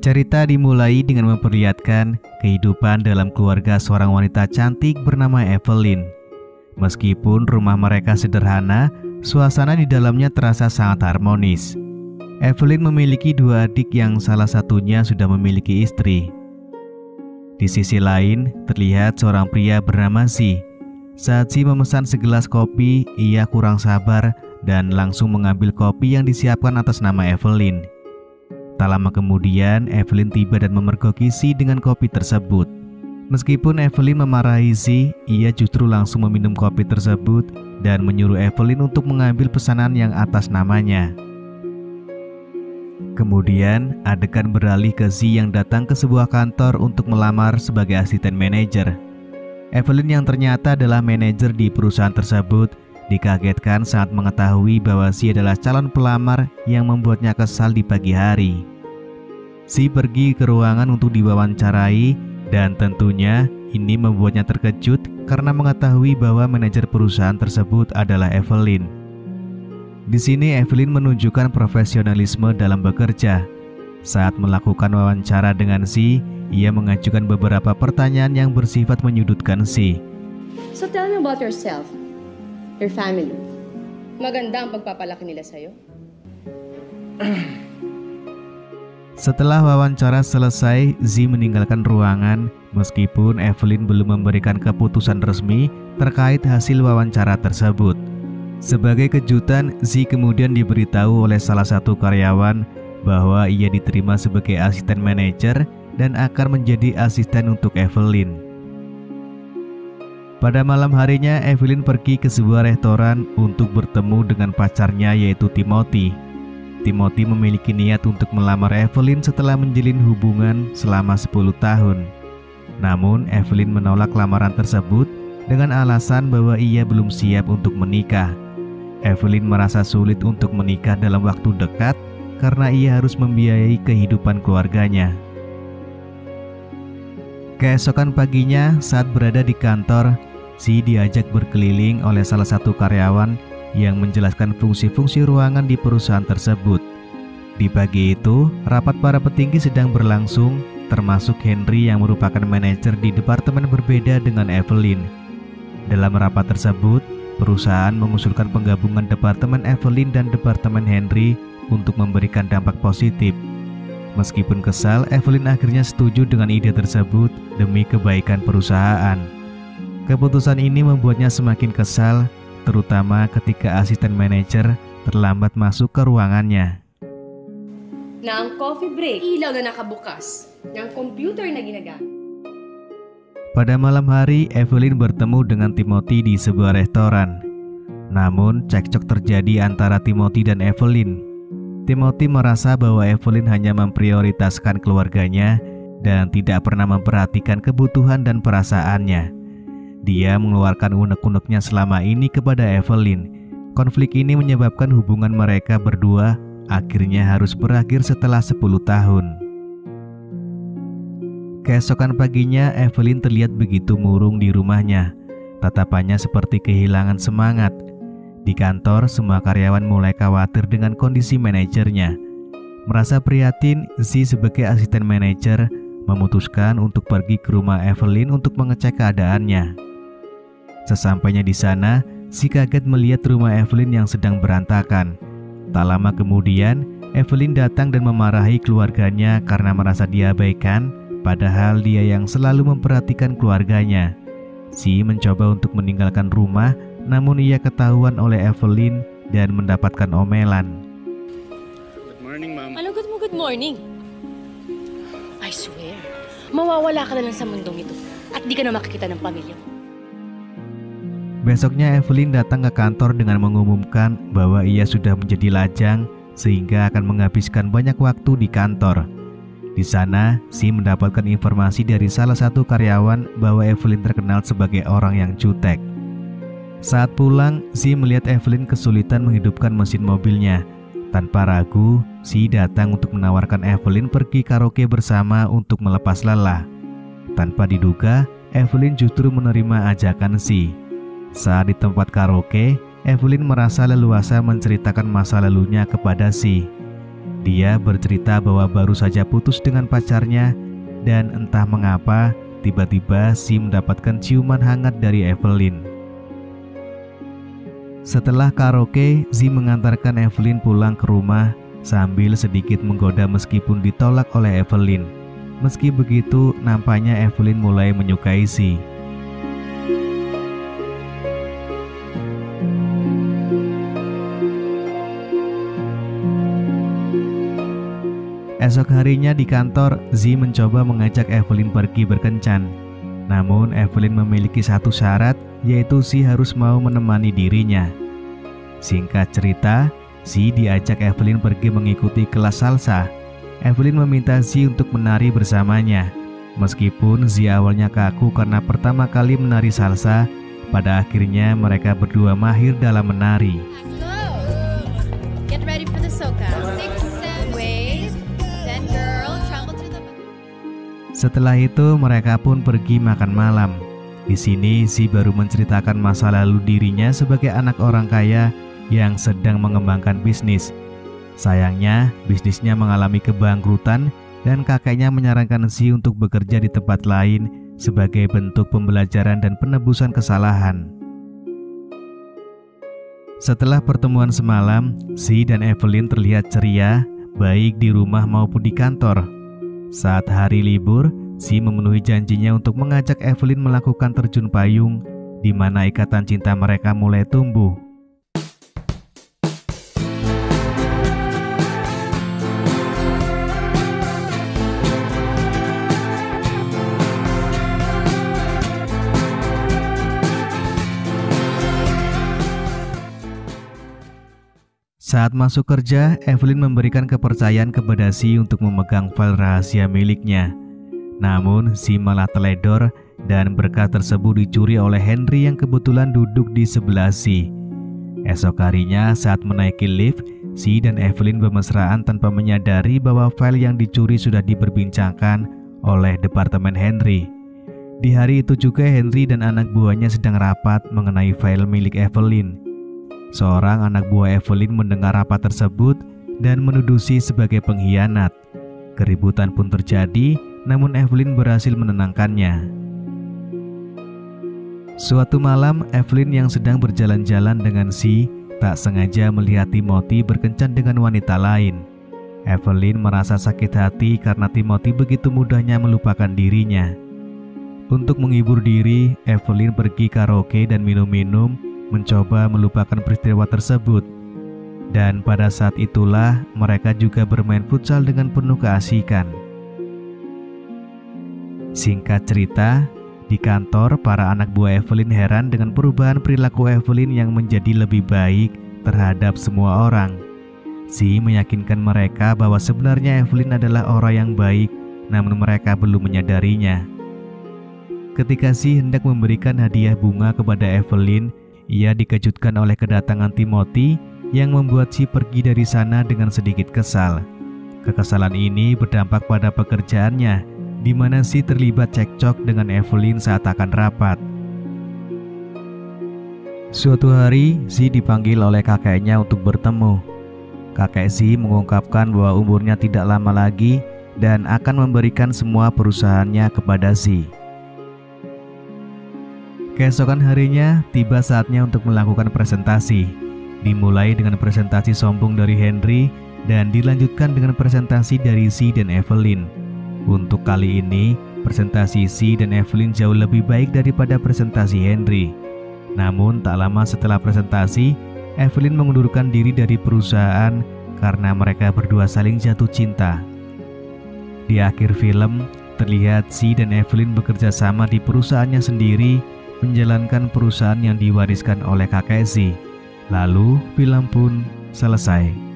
Cerita dimulai dengan memperlihatkan kehidupan dalam keluarga seorang wanita cantik bernama Evelyn. Meskipun rumah mereka sederhana, suasana di dalamnya terasa sangat harmonis. Evelyn memiliki dua adik yang salah satunya sudah memiliki istri. Di sisi lain, terlihat seorang pria bernama Z. Saat Z memesan segelas kopi, ia kurang sabar dan langsung mengambil kopi yang disiapkan atas nama Evelyn. Tak lama kemudian, Evelyn tiba dan memergoki Z dengan kopi tersebut. Meskipun Evelyn memarahi Z, ia justru langsung meminum kopi tersebut dan menyuruh Evelyn untuk mengambil pesanan yang atas namanya. Kemudian, adegan beralih ke Z yang datang ke sebuah kantor untuk melamar sebagai asisten manajer. Evelyn yang ternyata adalah manajer di perusahaan tersebut dikagetkan saat mengetahui bahwa Z adalah calon pelamar yang membuatnya kesal di pagi hari. Z pergi ke ruangan untuk diwawancarai dan tentunya ini membuatnya terkejut karena mengetahui bahwa manajer perusahaan tersebut adalah Evelyn. Di sini Evelyn menunjukkan profesionalisme dalam bekerja. Saat melakukan wawancara dengan Z, ia mengajukan beberapa pertanyaan yang bersifat menyudutkan Z. So tell me about yourself, your family. Maganda ang pagpapalaki nila sa'yo? Setelah wawancara selesai, Z meninggalkan ruangan meskipun Evelyn belum memberikan keputusan resmi terkait hasil wawancara tersebut. Sebagai kejutan, Z kemudian diberitahu oleh salah satu karyawan bahwa ia diterima sebagai asisten manajer dan akan menjadi asisten untuk Evelyn. Pada malam harinya, Evelyn pergi ke sebuah restoran untuk bertemu dengan pacarnya yaitu Timothy. Timothy memiliki niat untuk melamar Evelyn setelah menjalin hubungan selama 10 tahun. Namun, Evelyn menolak lamaran tersebut dengan alasan bahwa ia belum siap untuk menikah. Evelyn merasa sulit untuk menikah dalam waktu dekat karena ia harus membiayai kehidupan keluarganya. Keesokan paginya, saat berada di kantor, Z diajak berkeliling oleh salah satu karyawan yang menjelaskan fungsi-fungsi ruangan di perusahaan tersebut. Di pagi itu, rapat para petinggi sedang berlangsung, termasuk Henry yang merupakan manajer di departemen berbeda dengan Evelyn. Dalam rapat tersebut, perusahaan mengusulkan penggabungan departemen Evelyn dan departemen Henry untuk memberikan dampak positif. Meskipun kesal, Evelyn akhirnya setuju dengan ide tersebut demi kebaikan perusahaan. Keputusan ini membuatnya semakin kesal, terutama ketika asisten manajer terlambat masuk ke ruangannya. Na ang coffee break, ilaw na nakabukas, ng computer na ginagamit. Pada malam hari, Evelyn bertemu dengan Timothy di sebuah restoran. Namun, cekcok terjadi antara Timothy dan Evelyn. Timothy merasa bahwa Evelyn hanya memprioritaskan keluarganya dan tidak pernah memperhatikan kebutuhan dan perasaannya. Dia mengeluarkan unek-uneknya selama ini kepada Evelyn. Konflik ini menyebabkan hubungan mereka berdua akhirnya harus berakhir setelah 10 tahun. Keesokan paginya, Evelyn terlihat begitu murung di rumahnya. Tatapannya seperti kehilangan semangat. Di kantor, semua karyawan mulai khawatir dengan kondisi manajernya. Merasa prihatin, Z sebagai asisten manajer memutuskan untuk pergi ke rumah Evelyn untuk mengecek keadaannya. Sesampainya di sana, Z kaget melihat rumah Evelyn yang sedang berantakan. Tak lama kemudian, Evelyn datang dan memarahi keluarganya karena merasa diabaikan, padahal dia yang selalu memperhatikan keluarganya. Z mencoba untuk meninggalkan rumah, namun ia ketahuan oleh Evelyn dan mendapatkan omelan. Good morning, ma'am. Ano good morning? I swear, mawawala ka na lang sa mundong ito at di ka na makikita ng pamilya mo. Besoknya Evelyn datang ke kantor dengan mengumumkan bahwa ia sudah menjadi lajang sehingga akan menghabiskan banyak waktu di kantor. Di sana, Z mendapatkan informasi dari salah satu karyawan bahwa Evelyn terkenal sebagai orang yang jutek. Saat pulang, Z melihat Evelyn kesulitan menghidupkan mesin mobilnya. Tanpa ragu, Z datang untuk menawarkan Evelyn pergi karaoke bersama untuk melepas lelah. Tanpa diduga, Evelyn justru menerima ajakan Z. Saat di tempat karaoke, Evelyn merasa leluasa menceritakan masa lalunya kepada Z. Dia bercerita bahwa baru saja putus dengan pacarnya dan entah mengapa tiba-tiba Si mendapatkan ciuman hangat dari Evelyn. Setelah karaoke, Zi mengantarkan Evelyn pulang ke rumah sambil sedikit menggoda meskipun ditolak oleh Evelyn. Meski begitu, nampaknya Evelyn mulai menyukai Zi. Esok harinya di kantor, Zi mencoba mengajak Evelyn pergi berkencan. Namun Evelyn memiliki satu syarat, yaitu Zi harus mau menemani dirinya. Singkat cerita, Zi diajak Evelyn pergi mengikuti kelas salsa. Evelyn meminta Zi untuk menari bersamanya. Meskipun Zi awalnya kaku karena pertama kali menari salsa, pada akhirnya mereka berdua mahir dalam menari. Get ready for the soca. 6 ways. Then girl, travel to the... Setelah itu mereka pun pergi makan malam. Di sini Zi baru menceritakan masa lalu dirinya sebagai anak orang kaya yang sedang mengembangkan bisnis. Sayangnya bisnisnya mengalami kebangkrutan dan kakeknya menyarankan Zi untuk bekerja di tempat lain sebagai bentuk pembelajaran dan penebusan kesalahan. Setelah pertemuan semalam, Zi dan Evelyn terlihat ceria, baik di rumah maupun di kantor. Saat hari libur, Zi memenuhi janjinya untuk mengajak Evelyn melakukan terjun payung, di mana ikatan cinta mereka mulai tumbuh. Saat masuk kerja, Evelyn memberikan kepercayaan kepada Zi untuk memegang file rahasia miliknya. Namun, Zi malah teledor dan berkas tersebut dicuri oleh Henry yang kebetulan duduk di sebelah Zi. Esok harinya saat menaiki lift, Zi dan Evelyn bermesraan tanpa menyadari bahwa file yang dicuri sudah diperbincangkan oleh Departemen Henry. Di hari itu juga Henry dan anak buahnya sedang rapat mengenai file milik Evelyn. Seorang anak buah Evelyn mendengar rapat tersebut dan menuduh Zi sebagai pengkhianat. Keributan pun terjadi, namun Evelyn berhasil menenangkannya. Suatu malam, Evelyn yang sedang berjalan-jalan dengan Zi tak sengaja melihat Timothy berkencan dengan wanita lain. Evelyn merasa sakit hati karena Timothy begitu mudahnya melupakan dirinya. Untuk menghibur diri, Evelyn pergi karaoke dan minum-minum, mencoba melupakan peristiwa tersebut. Dan pada saat itulah mereka juga bermain futsal dengan penuh keasikan. Singkat cerita, di kantor para anak buah Evelyn heran dengan perubahan perilaku Evelyn yang menjadi lebih baik terhadap semua orang. Zi meyakinkan mereka bahwa sebenarnya Evelyn adalah orang yang baik, namun mereka belum menyadarinya. Ketika Zi hendak memberikan hadiah bunga kepada Evelyn, ia dikejutkan oleh kedatangan Timothy yang membuat Zi pergi dari sana dengan sedikit kesal. Kekesalan ini berdampak pada pekerjaannya, di mana Zi terlibat cekcok dengan Evelyn saat akan rapat. Suatu hari, Zi dipanggil oleh kakeknya untuk bertemu. Kakek Zi mengungkapkan bahwa umurnya tidak lama lagi dan akan memberikan semua perusahaannya kepada Zi. Keesokan harinya, tiba saatnya untuk melakukan presentasi. Dimulai dengan presentasi sombong dari Henry dan dilanjutkan dengan presentasi dari Zi dan Evelyn. Untuk kali ini, presentasi Zi dan Evelyn jauh lebih baik daripada presentasi Henry. Namun tak lama setelah presentasi, Evelyn mengundurkan diri dari perusahaan karena mereka berdua saling jatuh cinta. Di akhir film, terlihat Zi dan Evelyn bekerja sama di perusahaannya sendiri, menjalankan perusahaan yang diwariskan oleh kakek Zi. Lalu film pun selesai.